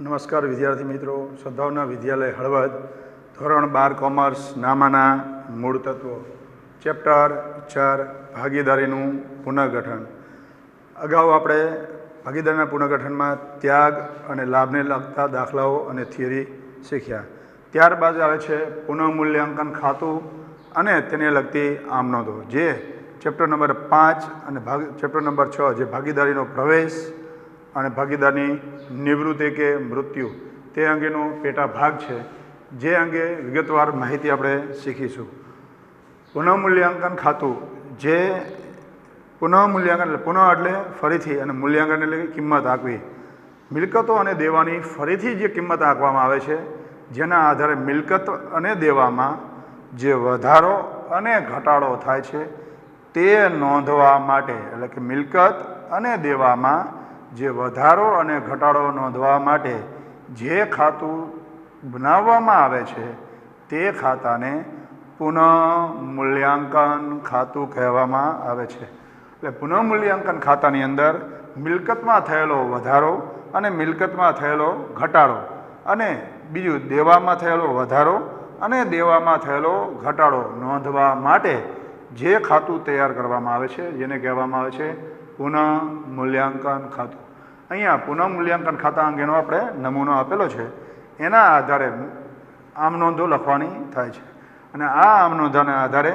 નમસ્કાર વિદ્યાર્થી મિત્રો, સદ્ભાવના વિદ્યાલય હળવદ ધોરણ 12 કોમર્સ નામાના મૂળ તત્વો ચેપ્ટર 4 ભાગીદારીનું પુનર્ગઠન. અગાઉ આપણે ભાગીદારીના પુનર્ગઠનમાં ત્યાગ અને લાભને લગતા દાખલાઓ અને થિયરી શીખ્યા. ત્યારબાદ આવે છે પુનઃમૂલ્યાંકન ખાતું અને તેને લગતી આમ નોંધો, જે ચેપ્ટર નંબર 5 અને ચેપ્ટર નંબર 6 જે ભાગીદારીનો પ્રવેશ અને ભાગીદારની નિવૃત્તિ કે મૃત્યુ તે અંગેનો પેટા ભાગ છે, જે અંગે વિગતવાર માહિતી આપણે શીખીશું. પુનઃમૂલ્યાંકન ખાતું, જે પુનઃમૂલ્યાંકન એટલે પુનઃ એટલે ફરીથી અને મૂલ્યાંકન એટલે કિંમત આંકવી. મિલકતો અને દેવાની ફરીથી જે કિંમત આંકવામાં આવે છે, જેના આધારે મિલકત અને દેવામાં જે વધારો અને ઘટાડો થાય છે તે નોંધવા માટે, એટલે કે મિલકત અને દેવામાં જે વધારો અને ઘટાડો નોંધવા માટે જે ખાતું બનાવવામાં આવે છે તે ખાતાને પુનઃમૂલ્યાંકન ખાતું કહેવામાં આવે છે. એટલે પુનઃમૂલ્યાંકન ખાતાની અંદર મિલકતમાં થયેલો વધારો અને મિલકતમાં થયેલો ઘટાડો અને બીજું દેવામાં થયેલો વધારો અને દેવામાં થયેલો ઘટાડો નોંધવા માટે જે ખાતું તૈયાર કરવામાં આવે છે, જેને કહેવામાં આવે છે પુનઃમૂલ્યાંકન ખાતું. અહીંયા પુનઃમૂલ્યાંકન ખાતા અંગેનો આપણે નમૂનો આપેલો છે, એના આધારે આમ નોંધો લખવાની થાય છે અને આ આમ નોંધોના આધારે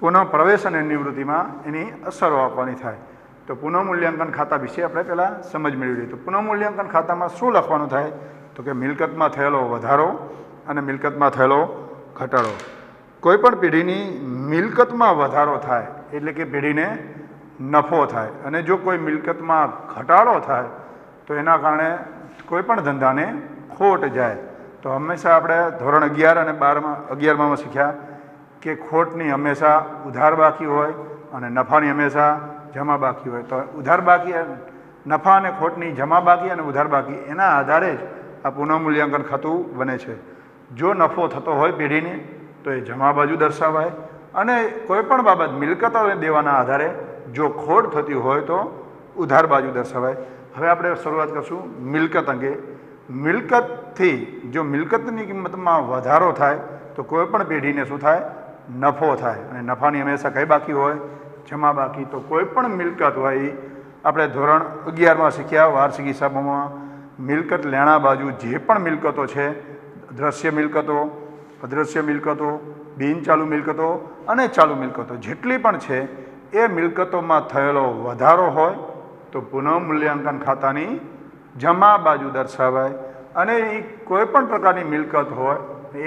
પુનઃ પ્રવેશ અને નિવૃત્તિમાં એની અસરો આપવાની થાય. તો પુનઃમૂલ્યાંકન ખાતા વિશે આપણે પહેલાં સમજ મેળવી લઈએ. તો પુનઃમૂલ્યાંકન ખાતામાં શું લખવાનું થાય? તો કે મિલકતમાં થયેલો વધારો અને મિલકતમાં થયેલો ઘટાડો. કોઈપણ પેઢીની મિલકતમાં વધારો થાય એટલે કે પેઢીને નફો થાય, અને જો કોઈ મિલકતમાં ઘટાડો થાય તો એના કારણે કોઈપણ ધંધાને ખોટ જાય. તો હંમેશા આપણે ધોરણ 11 અને 11માં શીખ્યા કે ખોટની હંમેશા ઉધાર બાકી હોય અને નફાની હંમેશા જમા બાકી હોય. તો ઉધાર બાકી, નફા અને ખોટની જમા બાકી અને ઉધાર બાકી, એના આધારે જ આ પુનઃમૂલ્યાંકન ખાતું બને છે. જો નફો થતો હોય પેઢીને તો એ જમા બાજુ દર્શાવાય, અને કોઈપણ બાબત મિલકતો અને દેવાના આધારે જો ખોટ થતી હોય તો ઉધાર બાજુ દર્શાવાય. હવે આપણે શરૂઆત કરશું મિલકત અંગે. મિલકતથી જો મિલકતની કિંમતમાં વધારો થાય તો કોઈપણ પેઢીને શું થાય? નફો થાય, અને નફાની હંમેશા કઈ બાકી હોય? જમા બાકી. તો કોઈપણ મિલકત હોય, એ આપણે ધોરણ 11માં શીખ્યા વાર્ષિક હિસાબોમાં મિલકત લેણા બાજુ જે પણ મિલકતો છે, દ્રશ્ય મિલકતો, અદ્રશ્ય મિલકતો, બિનચાલુ મિલકતો અને ચાલુ મિલકતો જેટલી પણ છે, એ મિલકતોમાં થયેલો વધારો હોય તો પુનઃમૂલ્યાંકન ખાતાની જમા બાજુ દર્શાવાય, અને એ કોઈપણ પ્રકારની મિલકત હોય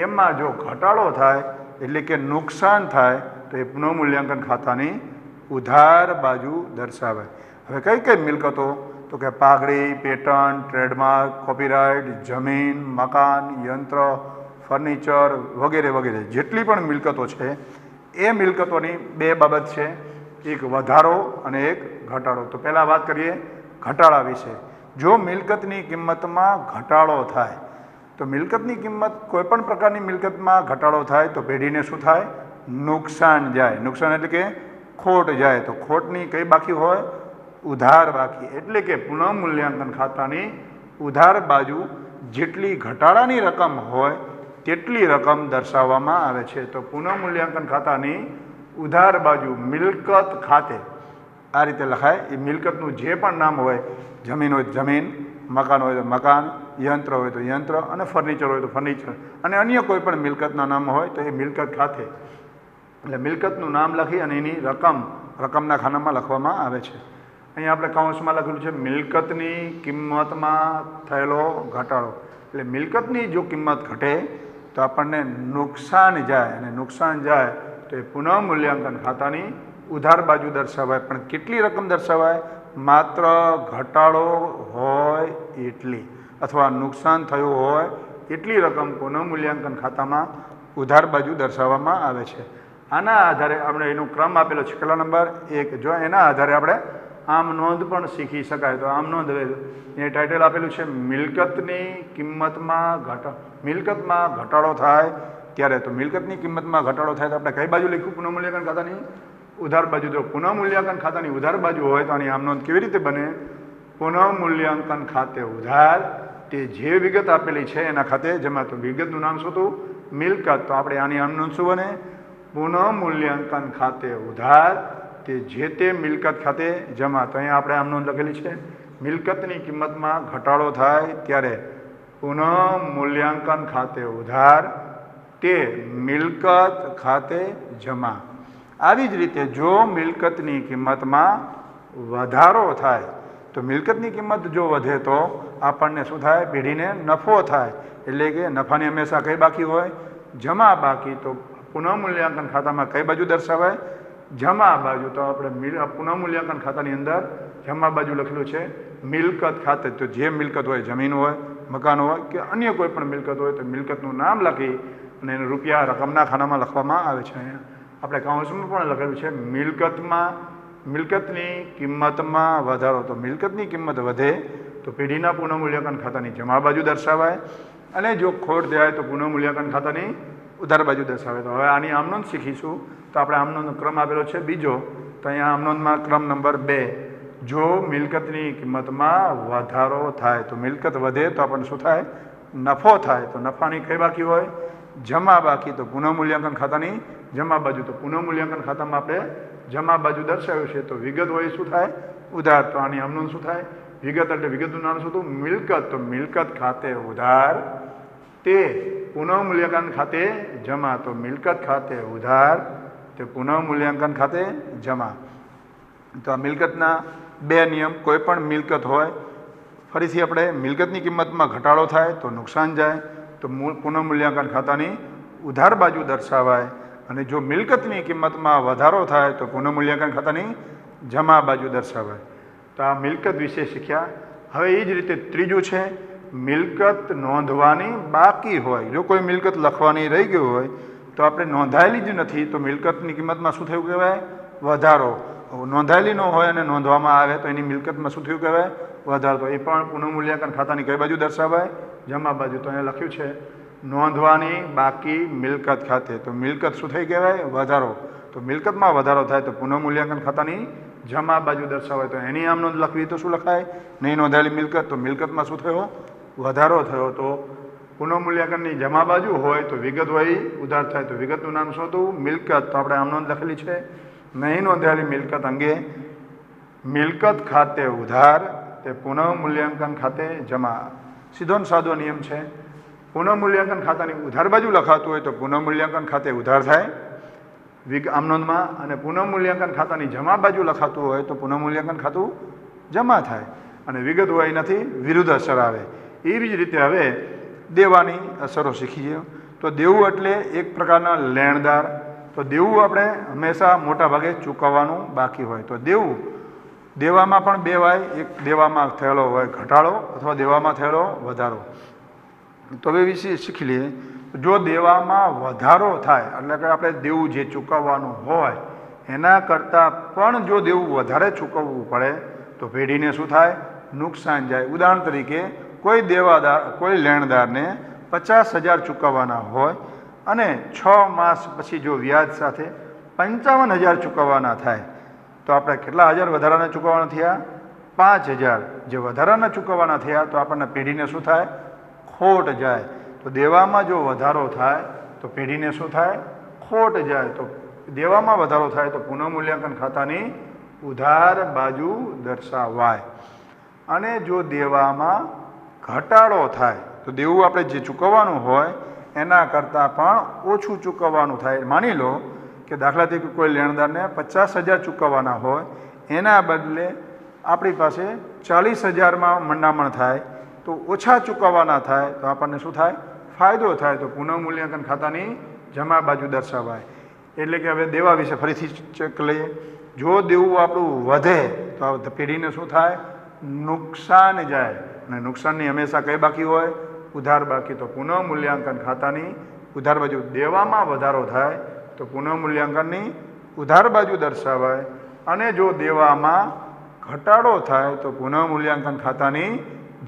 એમાં જો ઘટાડો થાય એટલે કે નુકસાન થાય તો એ પુનઃમૂલ્યાંકન ખાતાની ઉધાર બાજુ દર્શાવાય. હવે કઈ કઈ મિલકતો? તો કે પાઘડી, પેટન્ટ, ટ્રેડમાર્ક, કોપીરાઇટ, જમીન, મકાન, યંત્ર, ફર્નિચર વગેરે વગેરે જેટલી પણ મિલકતો છે, એ મિલકતોની બે બાબત છે, એક વધારો અને એક ઘટાડો. તો પહેલાં વાત કરીએ ઘટાડા વિશે. જો મિલકતની કિંમતમાં ઘટાડો થાય તો મિલકતની કિંમત, કોઈપણ પ્રકારની મિલકતમાં ઘટાડો થાય તો પેઢીને શું થાય? નુકસાન જાય. નુકસાન એટલે કે ખોટ જાય. તો ખોટની કઈ બાકી હોય? ઉધાર બાકી. એટલે કે પુનઃમૂલ્યાંકન ખાતાની ઉધાર બાજુ જેટલી ઘટાડાની રકમ હોય તેટલી રકમ દર્શાવવામાં આવે છે. તો પુનઃમૂલ્યાંકન ખાતાની ઉધાર બાજુ મિલકત ખાતે આ રીતે લખાય. એ મિલકતનું જે પણ નામ હોય, જમીન હોય તો જમીન, મકાન હોય તો મકાન, યંત્ર હોય તો યંત્ર, અને ફર્નિચર હોય તો ફર્નિચર, અને અન્ય કોઈ પણ મિલકતના નામ હોય તો એ મિલકત ખાતે, એટલે મિલકતનું નામ લખી અને એની રકમના ખાનામાં લખવામાં આવે છે. અહીંયા આપણે કૌંસમાં લખેલું છે મિલકતની કિંમતમાં થયેલો ઘટાડો. એટલે મિલકતની જો કિંમત ઘટે તો આપણને નુકસાન જાય, અને નુકસાન જાય તો એ પુનઃમૂલ્યાંકન ખાતાની ઉધાર બાજુ દર્શાવાય. પણ કેટલી રકમ દર્શાવાય? માત્ર ઘટાડો હોય એટલી, અથવા નુકસાન થયું હોય એટલી રકમ પુનઃમૂલ્યાંકન ખાતામાં ઉધાર બાજુ દર્શાવવામાં આવે છે. આના આધારે આપણે એનો ક્રમ આપેલો છે. કેટલા નંબર? 1. જો એના આધારે આપણે આમ નોંધ પણ શીખી શકાય. તો આમ નોંધ એ ટાઇટલ આપેલું છે મિલકતની કિંમતમાં ઘટાડો થાય ત્યારે. તો મિલકતની કિંમતમાં ઘટાડો થાય તો આપણે કઈ બાજુ લખ્યું? પુનઃમૂલ્યાંકન ખાતાની ઉધાર બાજુ. તો પુનઃમૂલ્યાંકન ખાતાની ઉધાર બાજુ હોય તો આની આમ નોંધ કેવી રીતે બને? પુનઃમૂલ્યાંકન ખાતે ઉધાર તે જે વિગત આપેલી છે એના ખાતે જમા. તો વિગતનું નામ શું હતું? મિલકત. તો આપણે આની આમનોંધ શું બને? પુનઃ મૂલ્યાંકન ખાતે ઉધાર તે જે તે મિલકત ખાતે જમા. તો અહીંયા આપણે આમનોંધ લખેલી છે. મિલકતની કિંમતમાં ઘટાડો થાય ત્યારે પુનઃ મૂલ્યાંકન ખાતે ઉધાર તે મિલકત ખાતે જમા. આવી જ રીતે જો મિલકતની કિંમતમાં વધારો થાય તો મિલકતની કિંમત જો વધે તો આપણને શું થાય? પેઢીને નફો થાય. એટલે કે નફાની હંમેશા કઈ બાકી હોય? જમા બાકી. તો પુનઃમૂલ્યાંકન ખાતામાં કઈ બાજુ દર્શાવાય? જમા બાજુ. તો આપણે પુનઃમૂલ્યાંકન ખાતાની અંદર જમા બાજુ લખેલું છે મિલકત ખાતે. તો જે મિલકત હોય, જમીન હોય, મકાન હોય કે અન્ય કોઈ પણ મિલકત હોય તો મિલકતનું નામ લખી અને એને રૂપિયા રકમના ખાનામાં લખવામાં આવે છે. અહીંયા આપણે કાઉન્સમાં પણ લખેલું છે મિલકતની કિંમતમાં વધારો. તો મિલકતની કિંમત વધે તો પેઢીના પુનઃમૂલ્યાંકન ખાતાની જમા બાજુ દર્શાવાય અને જો ખોટ જાય તો પુનઃમૂલ્યાંકન ખાતાની ઉધાર બાજુ દર્શાવે. તો હવે આની આમનોંધ શીખીશું. તો આપણે આમનોંધનો ક્રમ આપેલો છે બીજો. તો અહીંયા આમનોંધમાં ક્રમ નંબર 2. જો મિલકતની કિંમતમાં વધારો થાય તો મિલકત વધે તો આપણને શું થાય? નફો થાય. તો નફાની કઈ બાકી હોય? જમા બાકી. તો પુનઃમૂલ્યાંકન ખાતાની જમા બાજુ. તો પુનઃમૂલ્યાંકન ખાતામાં આપણે જમા બાજુ દર્શાવ્યું છે. તો વિગત હોય શું થાય? ઉધાર. તો આની આમનોંધ શું થાય? વિગત એટલે વિગતનું નામ શું હતું? મિલકત. તો મિલકત ખાતે ઉધાર તે પુનઃમૂલ્યાંકન ખાતે જમા. તો મિલકત ખાતે ઉધાર તે પુનઃમૂલ્યાંકન ખાતે જમા. તો આ મિલકતના 2 નિયમ. કોઈ પણ મિલકત હોય, ફરીથી આપણે મિલકતની કિંમતમાં ઘટાડો થાય તો નુકસાન જાય તો પુનઃમૂલ્યાંકન ખાતાની ઉધાર બાજુ દર્શાવાય અને જો મિલકતની કિંમતમાં વધારો થાય તો પુનઃમૂલ્યાંકન ખાતાની જમા બાજુ દર્શાવાય. તો આ મિલકત વિશે શીખ્યા. હવે એ જ રીતે ત્રીજું છે મિલકત નોંધવાની બાકી હોય. જો કોઈ મિલકત લખવાની રહી ગઈ હોય તો આપણે નોંધાયેલી જ નથી તો મિલકતની કિંમતમાં શું થયું કહેવાય? વધારો. નોંધાયેલી ન હોય અને નોંધવામાં આવે તો એની મિલકતમાં શું થયું કહેવાય? વધારો. તો એ પણ પુનઃમૂલ્યાંકન ખાતાની કઈ બાજુ દર્શાવાય? જમા બાજુ. તો અહીંયા લખ્યું છે નોંધવાની બાકી મિલકત ખાતે. તો મિલકત શું થઈ કહેવાય? વધારો. તો મિલકતમાં વધારો થાય તો પુનઃમૂલ્યાંકન ખાતાની જમા બાજુ દર્શાવાય. તો એની આમ નોંધ લખવી તો શું લખાય? નહીં નોંધાયેલી મિલકત. તો મિલકતમાં શું થયો? વધારો થયો. તો પુનઃમૂલ્યાંકનની જમા બાજુ હોય તો વિગત હોય ઉધાર થાય. તો વિગતનું નામ શું હતું? મિલકત. તો આપણે આમ નોંધ લખેલી છે નહીં નોંધાયેલી મિલકત અંગે મિલકત ખાતે ઉધાર તે પુનઃમૂલ્યાંકન ખાતે જમા. સીધો ને સાદો નિયમ છે. પુનઃમૂલ્યાંકન ખાતાની ઉધાર બાજુ લખાતું હોય તો પુનઃમૂલ્યાંકન ખાતે ઉધાર થાય આમ નોંધમાં અને પુનઃમૂલ્યાંકન ખાતાની જમા બાજુ લખાતું હોય તો પુનઃમૂલ્યાંકન ખાતું જમા થાય અને વિગત હોય એનાથી વિરુદ્ધ અસર આવે. એવી જ રીતે હવે દેવાની અસરો શીખીએ. તો દેવું એટલે એક પ્રકારના લેણદાર. તો દેવું આપણે હંમેશા મોટા ભાગે ચૂકવવાનું બાકી હોય. તો દેવામાં પણ 2 હોય. એક દેવામાં થયેલો હોય ઘટાડો અથવા દેવામાં થયેલો વધારો. તો હવે વિશે શીખી લઈએ. જો દેવામાં વધારો થાય એટલે કે આપણે દેવું જે ચૂકવવાનું હોય એના કરતાં પણ જો દેવું વધારે ચૂકવવું પડે તો પેઢીને શું થાય? નુકસાન જાય. ઉદાહરણ તરીકે કોઈ લેણદારને 50,000 ચૂકવવાના હોય અને 6 માસ પછી જો વ્યાજ સાથે 55,000 ચૂકવવાના થાય તો આપણે કેટલા હજાર વધારાના ચૂકવવાના થયા? 5,000. જે વધારાના ચૂકવવાના થયા તો આપણને પેઢીને શું થાય? ખોટ જાય. તો દેવામાં જો વધારો થાય તો પેઢીને શું થાય? ખોટ જાય. તો દેવામાં વધારો થાય તો પુનઃમૂલ્યાંકન ખાતાની ઉધાર બાજુ દર્શાવાય અને જો દેવામાં ઘટાડો થાય તો દેવું આપણે જે ચૂકવવાનું હોય એના કરતાં પણ ઓછું ચૂકવવાનું થાય. માની લો કે દાખલા તરીકે કોઈ લેણદારને 50,000 ચૂકવવાના હોય એના બદલે આપણી પાસે 40,000માં મંડામણ થાય તો ઓછા ચૂકવવાના થાય તો આપણને શું થાય? ફાયદો થાય. તો પુનઃમૂલ્યાંકન ખાતાની જમા બાજુ દર્શાવાય. એટલે કે હવે દેવા વિશે ફરીથી ચેક લઈએ. જો દેવું આપણું વધે તો પેઢીને શું થાય? નુકસાન જાય અને નુકસાનની હંમેશા કઈ બાકી હોય? ઉધાર બાકી. તો પુનઃમૂલ્યાંકન ખાતાની ઉધાર બાજુ. દેવામાં વધારો થાય તો પુનઃમૂલ્યાંકનની ઉધાર બાજુ દર્શાવાય અને જો દેવામાં ઘટાડો થાય તો પુનઃમૂલ્યાંકન ખાતાની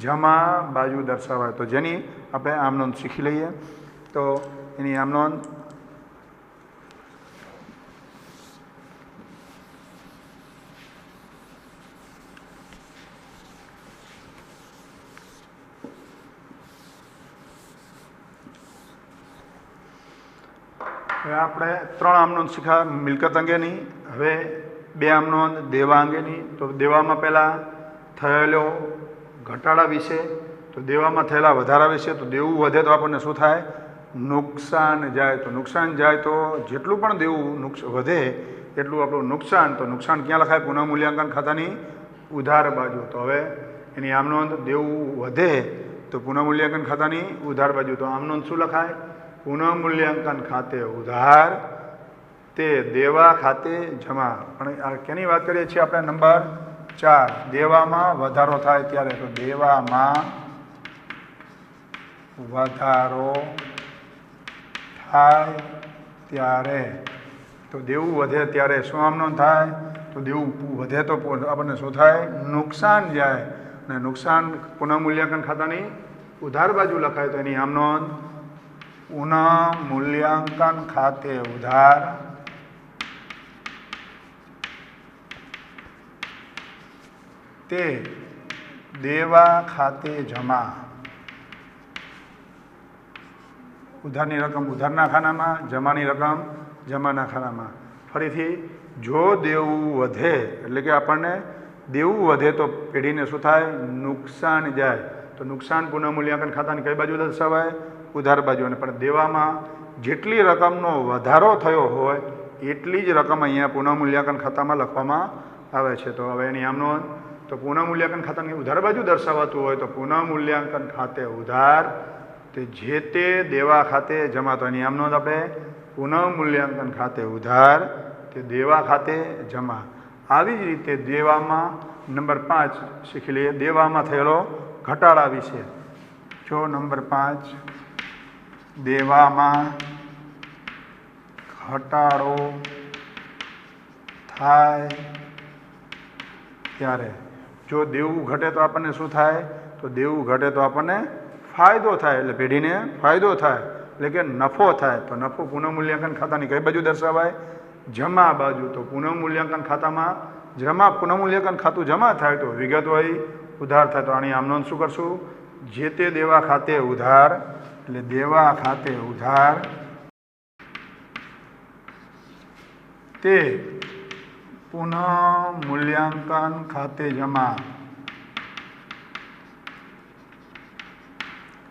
જમા બાજુ દર્શાવાય. તો જેની આપણે આમ નોંધ શીખી લઈએ. તો એની આમ નોંધ હવે આપણે 3 આમનોંધ શીખ્યા મિલકત અંગેની. હવે 2 આમનોંધ દેવા અંગેની. તો દેવામાં પહેલાં થયેલો ઘટાડા વિશે, તો દેવામાં થયેલા વધારા વિશે. તો દેવું વધે તો આપણને શું થાય? નુકસાન જાય. તો નુકસાન જાય તો જેટલું પણ દેવું વધે એટલું આપણું નુકસાન. તો નુકસાન ક્યાં લખાય? પુનઃમૂલ્યાંકન ખાતાની ઉધાર બાજુ. તો હવે એની આમનોંધ દેવું વધે તો પુનઃમૂલ્યાંકન ખાતાની ઉધાર બાજુ. તો આમનોંધ શું લખાય? પુનઃમૂલ્યાંકન ખાતે ઉધાર તે દેવા ખાતે જમા. પણ આ કેની વાત કરીએ છીએ આપણે? નંબર 4, દેવામાં વધારો થાય ત્યારે. તો દેવામાં વધારો થાય ત્યારે, તો દેવું વધે ત્યારે શું આમનોંધ થાય? તો દેવું વધે તો આપણને શું થાય? નુકસાન જાય. અને નુકસાન પુનઃમૂલ્યાંકન ખાતાની ઉધાર બાજુ લખાય. તો એની આમનોંધ પુનઃમૂલ્યાંકન ખાતે ઉધાર તે દેવા ખાતે જમા. ઉધારની રકમ ઉધારના ખાનામાં, જમાની રકમ જમાના ખાનામાં. ફરીથી, જો દેવું વધે એટલે કે આપણને દેવું વધે તો પેઢીને શું થાય? નુકસાન જાય. તો નુકસાન પુનઃમૂલ્યાંકન ખાતાની કઈ બાજુ દર્શાવાય? ઉધાર બાજુ. અને પણ દેવામાં જેટલી રકમનો વધારો થયો હોય એટલી જ રકમ અહીંયા પુનઃમૂલ્યાંકન ખાતામાં લખવામાં આવે છે. તો હવે એની આમનોંધ, તો પુનઃમૂલ્યાંકન ખાતાની ઉધાર બાજુ દર્શાવાતું હોય તો પુનઃમૂલ્યાંકન ખાતે ઉધાર તે જે તે દેવા ખાતે જમા. તો એની આમનોંધ આપણે પુનઃમૂલ્યાંકન ખાતે ઉધાર તે દેવા ખાતે જમા. આવી જ રીતે દેવામાં નંબર 5 શીખી લઈએ. દેવામાં થયેલો ઘટાડા વિશે. જો નંબર 5, દેવામાં ઘટાડો થાય ત્યારે. જો દેવું ઘટે તો આપણને શું થાય? તો દેવું ઘટે તો આપણને ફાયદો થાય. એટલે પેઢીને ફાયદો થાય, એટલે કે નફો થાય. તો નફો પુનઃમૂલ્યાંકન ખાતાની કઈ બાજુ દર્શાવાય? જમા બાજુ. તો પુનઃમૂલ્યાંકન ખાતામાં પુનઃમૂલ્યાંકન ખાતું જમા થાય તો વિગત હોય ઉધાર થાય. તો આની આમનોંધ શું કરશું? જે તે દેવા ખાતે ઉધાર, એટલે દેવા ખાતે ઉધાર તે પુનઃમૂલ્યાંકન ખાતે જમા.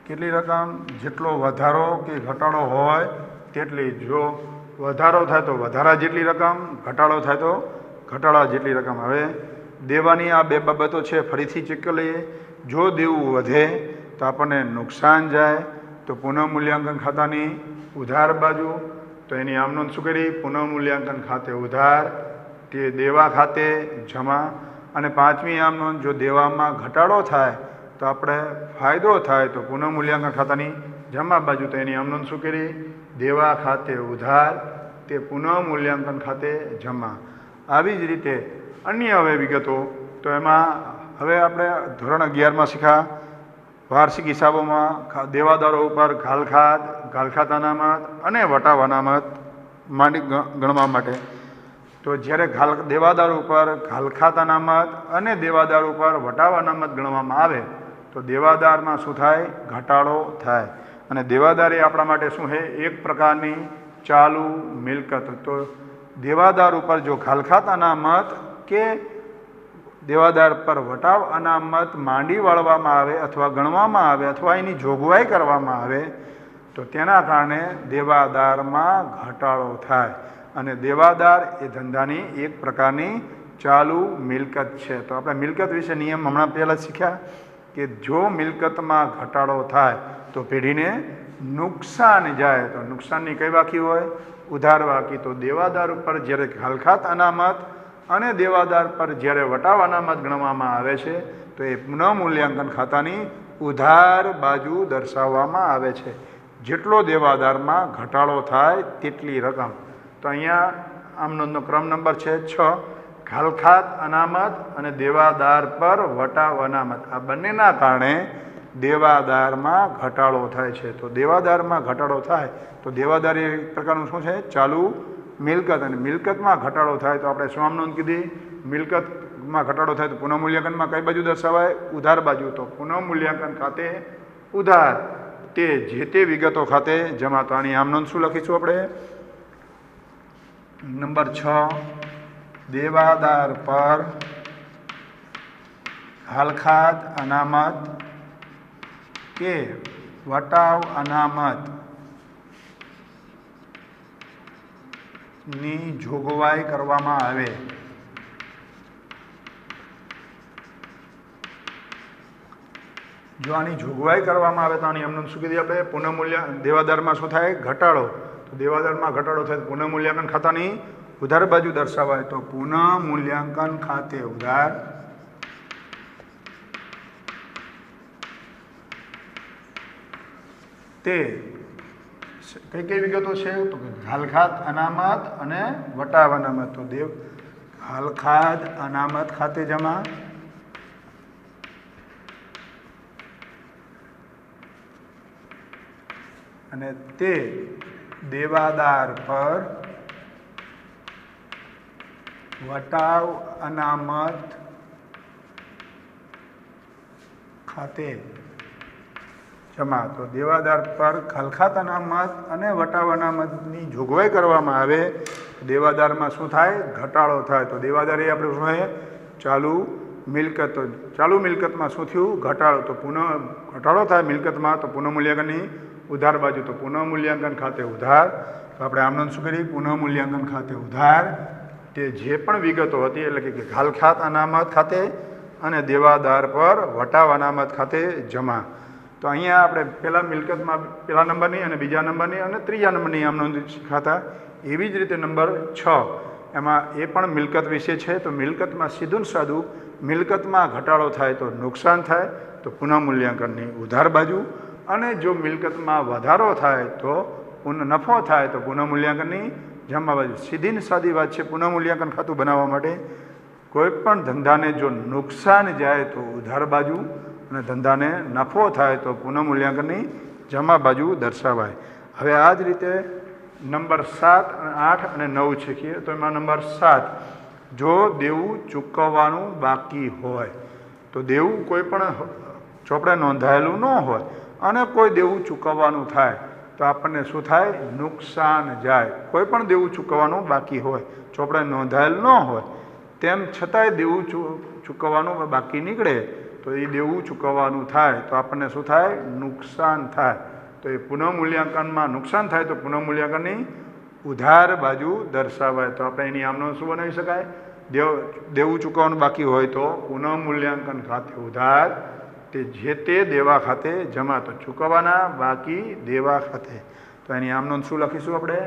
કેટલી રકમ? જેટલો વધારો કે ઘટાડો હોય તેટલી. જો વધારો થાય તો વધારા જેટલી રકમ, ઘટાડો થાય તો ઘટાડા જેટલી રકમ. હવે દેવાની આ 2 બાબતો છે, ફરીથી ચેક કરી લઈએ. જો દેવું વધે તો આપણને નુકસાન જાય. તો પુનઃમૂલ્યાંકન ખાતાની ઉધાર બાજુ. તો એની આમનોંધ શું કરી? પુનઃમૂલ્યાંકન ખાતે ઉધાર તે દેવા ખાતે જમા. અને 5મી આમનોંધ, જો દેવામાં ઘટાડો થાય તો આપણે ફાયદો થાય તો પુનઃમૂલ્યાંકન ખાતાની જમા બાજુ. તો એની આમનોંધ શું કરી? દેવા ખાતે ઉધાર તે પુનઃમૂલ્યાંકન ખાતે જમા. આવી જ રીતે અન્ય હવે વિગતો. તો એમાં હવે આપણે ધોરણ 11માં શીખ્યા વાર્ષિક હિસાબોમાં દેવાદારો ઉપર ઘાલખાત અનામત અને વટાવ અનામત માંડી ગણવા માટે. તો જ્યારે દેવાદાર ઉપર ઘાલખાત અનામત અને દેવાદાર ઉપર વટાવ અનામત ગણવામાં આવે તો દેવાદારમાં શું થાય? ઘટાડો થાય. અને દેવાદાર એ આપણા માટે શું છે? એક પ્રકારની ચાલુ મિલકત. તો દેવાદાર ઉપર જો ઘાલખાત અનામત કે દેવાદાર પર વટાવ અનામત માંડી વાળવામાં આવે અથવા ગણવામાં આવે અથવા એની જોગવાઈ કરવામાં આવે તો તેના કારણે દેવાદારમાં ઘટાડો થાય. અને દેવાદાર એ ધંધાની એક પ્રકારની ચાલુ મિલકત છે. તો આપણે મિલકત વિશે નિયમ હમણાં પહેલાં શીખ્યા કે જો મિલકતમાં ઘટાડો થાય તો પેઢીને નુકસાન જાય. તો નુકસાનની કઈ બાકી હોય? ઉધાર બાકી. તો દેવાદાર ઉપર જ્યારે ઘાલખાત અનામત અને દેવાદાર પર જ્યારે વટાવ અનામત ગણવામાં આવે છે તો એ પુનઃમૂલ્યાંકન ખાતાની ઉધાર બાજુ દર્શાવવામાં આવે છે. જેટલો દેવાદારમાં ઘટાડો થાય તેટલી રકમ. તો અહીંયા આમનોંધનો ક્રમ નંબર છે 6. ઘાલખાત અનામત અને દેવાદાર પર વટાવ અનામત આ બંનેના કારણે દેવાદારમાં ઘટાડો થાય છે. તો દેવાદારમાં ઘટાડો થાય તો દેવાદાર એ પ્રકારનું શું છે? ચાલુ મિલકત. અને મિલકતમાં ઘટાડો થાય તો આપણે શું આમનોંધ કીધી? મિલકતમાં ઘટાડો થાય તો પુનઃમૂલ્યાંકનમાં કઈ બાજુ દર્શાવાય? ઉધાર બાજુ. તો પુનઃમૂલ્યાંકન ખાતે ઉધાર તે જે તે વિગતો ખાતે જમા. તો આની આમનોંધ શું લખીશું આપણે? નંબર 6 દેવાદાર પર હાલખાત અનામત કે વટાવ અનામત ની જોગવાઈ કરવામાં આવે। જો આની જોગવાઈ કરવામાં આવે તો આની એમને શું કીધી આપણે પુનઃમૂલ્ય દેવાદારમાં શું થાય ઘટાડો, તો દેવાદારમાં ઘટાડો થાય પુનઃમૂલ્યાંકન ખાતાની ઉધાર બાજુ દર્શાવાય તો પુનઃમૂલ્યાંકન ખાતે ઉધાર તે કઈ કઈ વિગતો છે તો કે હાલખાત અનામત અને વટાવ અનામત, તો હાલખાત અનામત ખાતે જમા અને તે દેવાદાર પર વટાવ અનામત ખાતે જમા, તો દેવાદાર પર ખલખાત અનામત અને વટાવ અનામતની જોગવાઈ કરવામાં આવે, દેવાદારમાં શું થાય ઘટાડો થાય, તો દેવાદાર એ આપણે શું થાય ચાલુ મિલકત, ચાલુ મિલકતમાં શું થયું ઘટાડો, તો ઘટાડો થાય મિલકતમાં તો પુનઃમૂલ્યાંકનની ઉધાર બાજુ, તો પુનઃમૂલ્યાંકન ખાતે ઉધાર, તો આપણે આમનો શું કરીએ પુનઃમૂલ્યાંકન ખાતે ઉધાર તે જે પણ વિગતો હતી એટલે કે ખાલખાત અનામત ખાતે અને દેવાદાર પર વટાવ અનામત ખાતે જમા। તો અહીંયા આપણે પહેલાં મિલકતમાં પહેલા નંબરની અને બીજા નંબરની અને ત્રીજા નંબરની આમનો શીખાતા, એવી જ રીતે નંબર 6 એમાં એ પણ મિલકત વિશે છે, તો મિલકતમાં સીધું ને સાદું મિલકતમાં ઘટાડો થાય તો નુકસાન થાય તો પુનઃમૂલ્યાંકનની ઉધાર બાજુ, અને જો મિલકતમાં વધારો થાય તો નફો થાય તો પુનઃમૂલ્યાંકનની જમા બાજુ। સીધી ને સાદી વાત છે, પુનઃમૂલ્યાંકન ખાતું બનાવવા માટે કોઈ પણ ધંધાને જો નુકસાન જાય તો ઉધાર બાજુ અને ધંધાને નફો થાય તો પુનઃમૂલ્યાંકનની જમા બાજુ દર્શાવાય। હવે આ જ રીતે નંબર 7, 8 અને 9 શીખીએ, તો એમાં નંબર 7 જો દેવું ચૂકવવાનું બાકી હોય, તો દેવું કોઈ પણ ચોપડે નોંધાયેલું ન હોય અને કોઈ દેવું ચૂકવવાનું થાય તો આપણને શું થાય નુકસાન જાય। કોઈ પણ દેવું ચૂકવવાનું બાકી હોય, ચોપડે નોંધાયેલ ન હોય તેમ છતાંય દેવું ચૂકવવાનું બાકી નીકળે તો એ દેવું ચૂકવવાનું થાય તો આપણને શું થાય નુકસાન થાય, તો એ પુનઃમૂલ્યાંકનમાં નુકસાન થાય તો પુનઃમૂલ્યાંકનની ઉધાર બાજુ દર્શાવાય। તો આપણે એની આમનો શું બનાવી શકાય દેવું ચૂકવવાનું બાકી હોય તો પુનઃમૂલ્યાંકન ખાતે ઉધાર તે જે તે દેવા ખાતે જમા, તો ચૂકવવાના બાકી દેવા ખાતે, તો એની આમનો શું લખીશું આપણે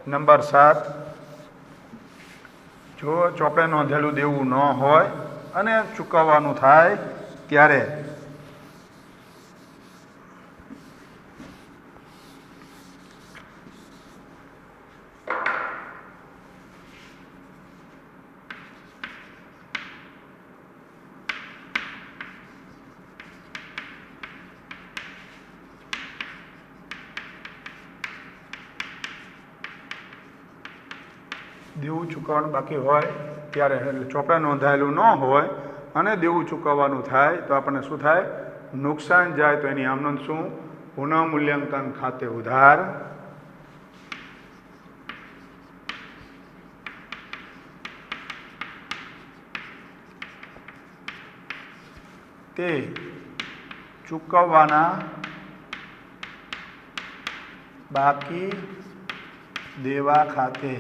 નંબર 7 જો ચોપડે નોંધેલું દેવું ન હોય અને ચૂકવવાનું થાય ત્યારે દેવું ચૂકવવાનું બાકી હોય ત્યારે એટલે ચોપડે નોંધાયેલું ન હોય અને દેવું ચૂકવવાનું થાય તો આપણને શું થાય નુકસાન જાય, તો એની આમનો શું પુનઃમૂલ્યાંકન ખાતે ઉધાર તે ચૂકવવાના બાકી દેવા ખાતે,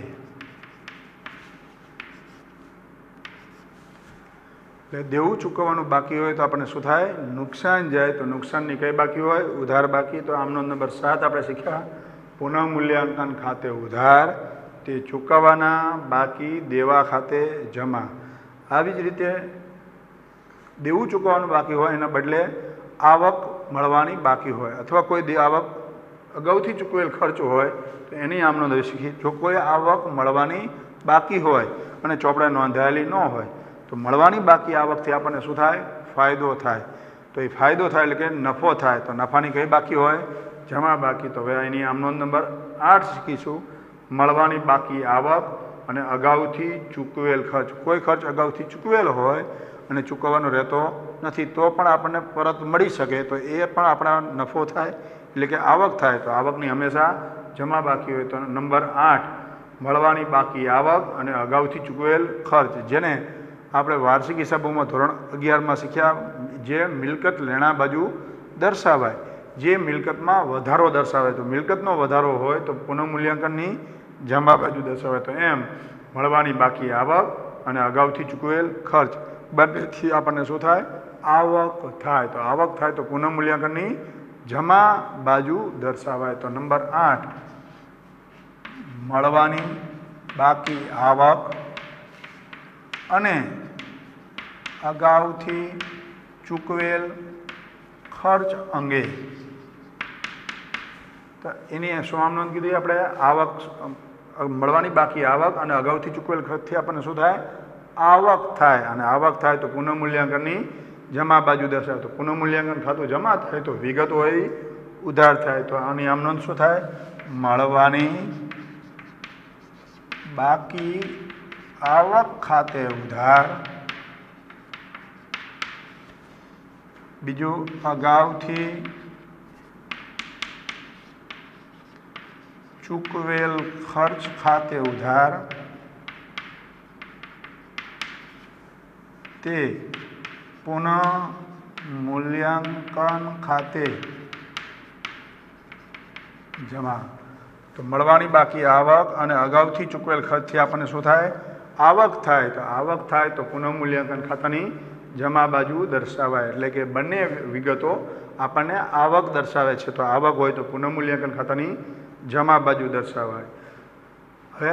એટલે દેવું ચૂકવવાનું બાકી હોય તો આપણને શું થાય નુકસાન જાય, તો નુકસાનની કઈ બાકી હોય ઉધાર બાકી, તો આમનો નંબર 7 આપણે શીખ્યા પુનઃમૂલ્યાંકન ખાતે ઉધાર તે ચૂકવવાના બાકી દેવા ખાતે જમા। આવી જ રીતે દેવું ચૂકવવાનું બાકી હોય એના બદલે આવક મળવાની બાકી હોય અથવા કોઈ આવક અગાઉથી ચૂકવેલ ખર્ચ હોય તો એની આમનો શીખી, જો કોઈ આવક મળવાની બાકી હોય અને ચોપડે નોંધાયેલી ન હોય તો મળવાની બાકી આવકથી આપણને શું થાય ફાયદો થાય, તો એ ફાયદો થાય એટલે કે નફો થાય, તો નફાની કઈ બાકી હોય જમા બાકી, તો હવે એની આમનો નંબર 8 શીખીશું મળવાની બાકી આવક અને અગાઉથી ચૂકવેલ ખર્ચ, કોઈ ખર્ચ અગાઉથી ચૂકવેલ હોય અને ચૂકવવાનો રહેતો નથી તો પણ આપણને પરત મળી શકે તો એ પણ આપણા નફો થાય એટલે કે આવક થાય, તો આવકની હંમેશા જમા બાકી હોય, તો નંબર 8 મળવાની બાકી આવક અને અગાઉથી ચૂકવેલ ખર્ચ, જેને આપણે વાર્ષિક હિસાબોમાં ધોરણ 11માં શીખ્યા. જે મિલકત લેણા બાજુ દર્શાવાય, જે મિલકતમાં વધારો દર્શાવે, તો મિલકતનો વધારો હોય તો પુનઃમૂલ્યાંકનની જમા બાજુ દર્શાવે. તો એમ મળવાની બાકી આવક અને અગાઉથી ચૂકવેલ ખર્ચ બંનેથી આપણને શું થાય? આવક થાય. તો આવક થાય તો પુનઃમૂલ્યાંકનની જમા બાજુ દર્શાવાય. તો નંબર 8, મળવાની બાકી આવક અને અગાઉથી ચૂકવેલ ખર્ચ અંગે. તો એની શું આમ નોંધ કીધી આપણે? આવક, મળવાની બાકી આવક અને અગાઉથી ચૂકવેલ ખર્ચથી આપણને શું થાય? આવક થાય. અને આવક થાય તો પુનઃમૂલ્યાંકનની જમા બાજુ દર્શાવે. તો પુનઃમૂલ્યાંકન ખાતું જમા થાય તો વિગત હોય ઉધાર થાય. તો આની આમ નોંધ શું થાય? મળવાની બાકી આવક ખાતે ઉધાર, બીજું અગાઉથી ચૂકવેલ ખર્ચ ખાતે ઉધાર, તે પુનઃમૂલ્યાંકન ખાતે જમા. તો મળવાની બાકી આવક અને અગાઉથી ચૂકવેલ ખર્ચથી આપણને શું થાય? આવક થાય. તો આવક થાય તો પુનઃમૂલ્યાંકન ખાતાની જમા બાજુ દર્શાવાય. એટલે કે બંને વિગતો આપણને આવક દર્શાવે છે. તો આવક હોય તો પુનઃમૂલ્યાંકન ખાતાની જમા બાજુ દર્શાવાય. હવે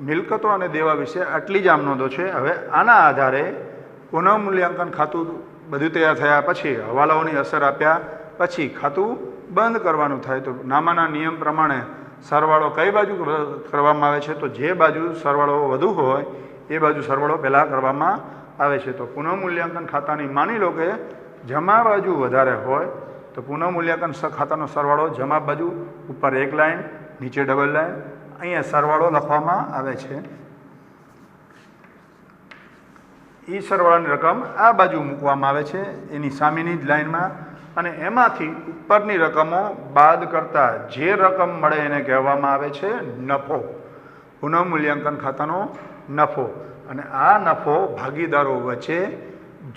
મિલકતો અને દેવા વિશે આટલી જ આમ નોંધો છે. હવે આના આધારે પુનઃમૂલ્યાંકન ખાતું બધું તૈયાર થયા પછી, હવાલાઓની અસર આપ્યા પછી ખાતું બંધ કરવાનું થાય. તો નામાના નિયમ પ્રમાણે સરવાળો કઈ બાજુ કરવામાં આવે છે? તો જે બાજુ સરવાળો વધુ હોય એ બાજુ સરવાળો પહેલાં કરવામાં આવે છે. તો પુનઃમૂલ્યાંકન ખાતાની માની લો કે જમા બાજુ વધારે હોય તો પુનઃમૂલ્યાંકન ખાતાનો સરવાળો જમા બાજુ ઉપર એક લાઈન, નીચે ડબલ લાઈન, અહીંયા સરવાળો લખવામાં આવે છે. એ સરવાળાની રકમ આ બાજુ મૂકવામાં આવે છે એની સામેની જ લાઈનમાં. અને એમાંથી ઉપરની રકમો બાદ કરતાં જે રકમ મળે એને કહેવામાં આવે છે નફો. પુનઃમૂલ્યાંકન ખાતાનો નફો. અને આ નફો ભાગીદારો વચ્ચે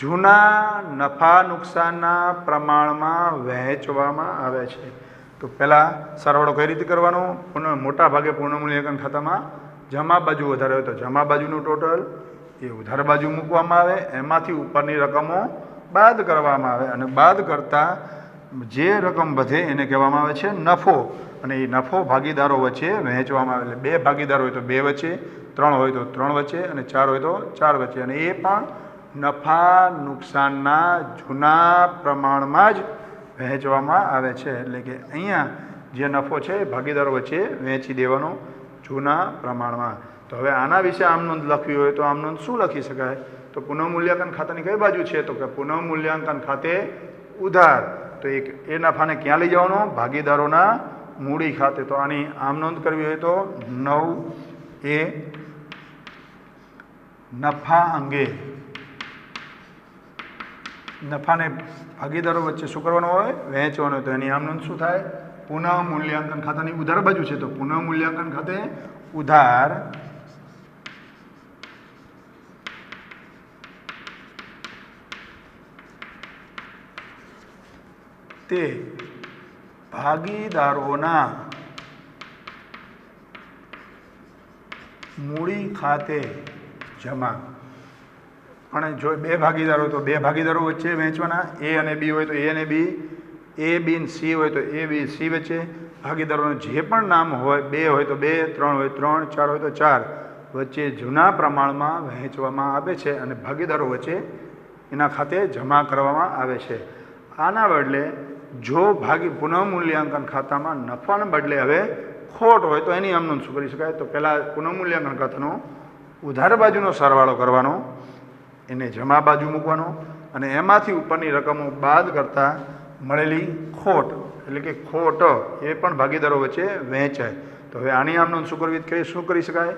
જૂના નફા નુકસાનના પ્રમાણમાં વહેંચવામાં આવે છે. તો પહેલાં સરવાળો કઈ રીતે કરવાનો? મોટા ભાગે પુનઃમૂલ્યાંકન ખાતામાં જમા બાજુ વધારે હોય તો જમા બાજુનું ટોટલ એ ઉધાર બાજુ મૂકવામાં આવે, એમાંથી ઉપરની રકમો બાદ કરવામાં આવે. અને બાદ કરતાં જે રકમ વધે એને કહેવામાં આવે છે નફો. અને એ નફો ભાગીદારો વચ્ચે વહેંચવામાં આવે. એટલે 2 ભાગીદારો હોય તો 2 વચ્ચે, 3 હોય તો 3 વચ્ચે અને 4 હોય તો 4 વચ્ચે. અને એ પણ નફા નુકસાનના જૂના પ્રમાણમાં જ વહેંચવામાં આવે છે. એટલે કે અહીંયા જે નફો છે એ ભાગીદારો વચ્ચે વહેંચી દેવાનો જૂના પ્રમાણમાં. તો હવે આના વિશે આમ નોંધ લખવી હોય તો આમ નોંધ શું લખી શકાય? તો પુનઃમૂલ્યાંકન ખાતાની કઈ બાજુ છે? તો કે પુનઃમૂલ્યાંકન ખાતે ઉધાર. તો એ નફાને ક્યાં લઈ જવાનો? ભાગીદારોના મૂડી ખાતે. તો આની આમ નોંધ કરવી હોય તો 9A નફા અંગે. નફાને ભાગીદારો વચ્ચે શું કરવાનો હોય? વહેંચવાનો હોય. તો એની આમ નોંધ શું થાય? પુનઃમૂલ્યાંકન ખાતાની ઉધાર બાજુ છે તો પુનઃમૂલ્યાંકન ખાતે ઉધાર, તે ભાગીદારોના મૂડી ખાતે જમા. પણ જો 2 ભાગીદારો તો 2 ભાગીદારો વચ્ચે વહેંચવાના. A અને B હોય તો A અને B, A, B અને C હોય તો A, B, C વચ્ચે. ભાગીદારોનું જે પણ નામ હોય, 2 હોય તો 2, 3 હોય 3, 4 હોય તો 4 વચ્ચે જૂના પ્રમાણમાં વહેંચવામાં આવે છે અને ભાગીદારો વચ્ચે એના ખાતે જમા કરવામાં આવે છે. આના બદલે જો પુનઃમૂલ્યાંકન ખાતામાં નફાને બદલે હવે ખોટ હોય તો એની આમ નોંધ શું કરી શકાય? તો પહેલાં પુનઃમૂલ્યાંકન ખાતાનો ઉધાર બાજુનો સરવાળો કરવાનો, એને જમા બાજુ મૂકવાનો અને એમાંથી ઉપરની રકમો બાદ કરતાં મળેલી ખોટ, એટલે કે ખોટ એ પણ ભાગીદારો વચ્ચે વહેંચાય. તો હવે આની આમ નોંધ શું કરી શકાય?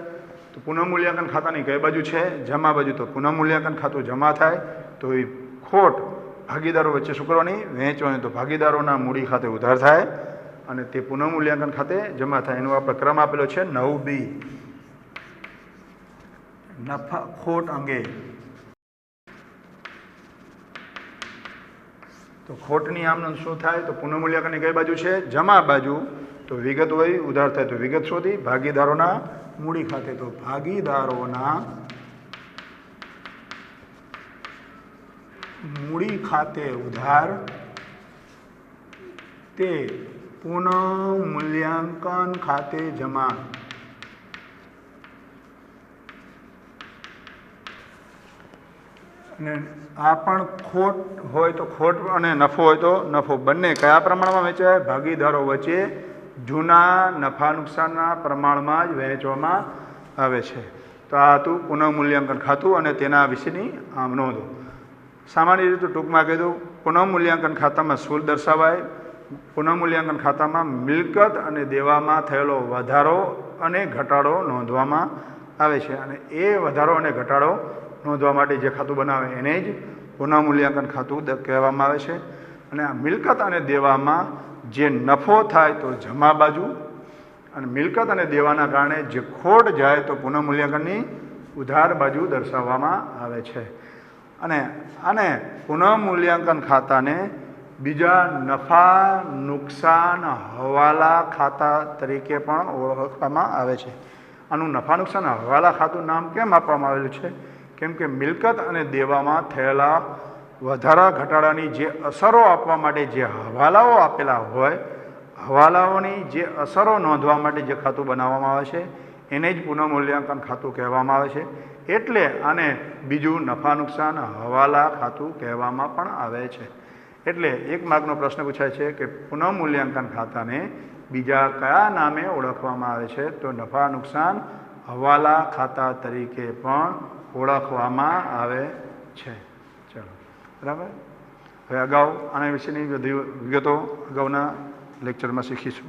તો પુનઃમૂલ્યાંકન ખાતાની કઈ બાજુ છે? જમા બાજુ. તો પુનઃમૂલ્યાંકન ખાતું જમા થાય તો એ ખોટ ભાગીદારો વચ્ચે શું કરવાની? વહેંચવાની. તો ભાગીદારોના મૂડી ખાતે ઉધાર થાય અને તે પુનઃમૂલ્યાંકન ખાતે જમા થાય. એનો આપણે ક્રમ આપેલો છે 9B. નફા ખોટ અંગે, તો ખોટની આમ શું થાય? તો પુનઃમૂલ્યાંકનની કઈ બાજુ છે? જમા બાજુ. તો વિગત હોય ઉધાર થાય તો વિગત શોધી. ભાગીદારોના મૂડી ખાતે, તો ભાગીદારોના મૂડી ખાતે ઉધાર તે પુનઃમૂલ્યાંકન ખાતે જમા. અને આ પણ ખોટ હોય તો ખોટ અને નફો હોય તો નફો, બંને કયા પ્રમાણમાં વેચાય? ભાગીદારો વચ્ચે જૂના નફા નુકસાનના પ્રમાણમાં જ વહેંચવામાં આવે છે. તો આ હતું પુનઃમૂલ્યાંકન ખાતું અને તેના વિશેની આમ નોંધો. સામાન્ય રીતે ટૂંકમાં કીધું, પુનઃમૂલ્યાંકન ખાતામાં સૂલ દર્શાવાય. પુનઃમૂલ્યાંકન ખાતામાં મિલકત અને દેવામાં થયેલો વધારો અને ઘટાડો નોંધવામાં આવે છે, અને એ વધારો અને ઘટાડો નોંધવા માટે જે ખાતું બનાવે એને જ પુનઃમૂલ્યાંકન ખાતું કહેવામાં આવે છે. અને આ મિલકત અને દેવામાં જે નફો થાય તો જમા બાજુ, અને મિલકત અને દેવાના કારણે જે ખોટ જાય તો પુનઃમૂલ્યાંકનની ઉધાર બાજુ દર્શાવવામાં આવે છે. અને આને પુનઃમૂલ્યાંકન ખાતાને બીજા નફા નુકસાન હવાલા ખાતા તરીકે પણ ઓળખવામાં આવે છે. આનું નફા નુકસાન હવાલા ખાતું નામ કેમ આપવામાં આવેલું છે? કેમ કે મિલકત અને દેવામાં થયેલા વધારા ઘટાડાની જે અસરો આપવા માટે જે હવાલાઓ આપેલા હોય, હવાલાઓની જે અસરો નોંધવા માટે જે ખાતું બનાવવામાં આવે છે એને જ પુનઃમૂલ્યાંકન ખાતું કહેવામાં આવે છે. એટલે આને બીજું નફા નુકસાન હવાલા ખાતું કહેવામાં પણ આવે છે. એટલે એક માર્કનો પ્રશ્ન પૂછાય છે કે પુનઃમૂલ્યાંકન ખાતાને બીજા કયા નામે ઓળખવામાં આવે છે? તો નફા નુકસાન હવાલા ખાતા તરીકે પણ ઓળખવામાં આવે છે. ચલો, બરાબર. હવે અગાઉ આના વિશેની બધી વિગતો અગાઉના લેક્ચરમાં શીખીશું.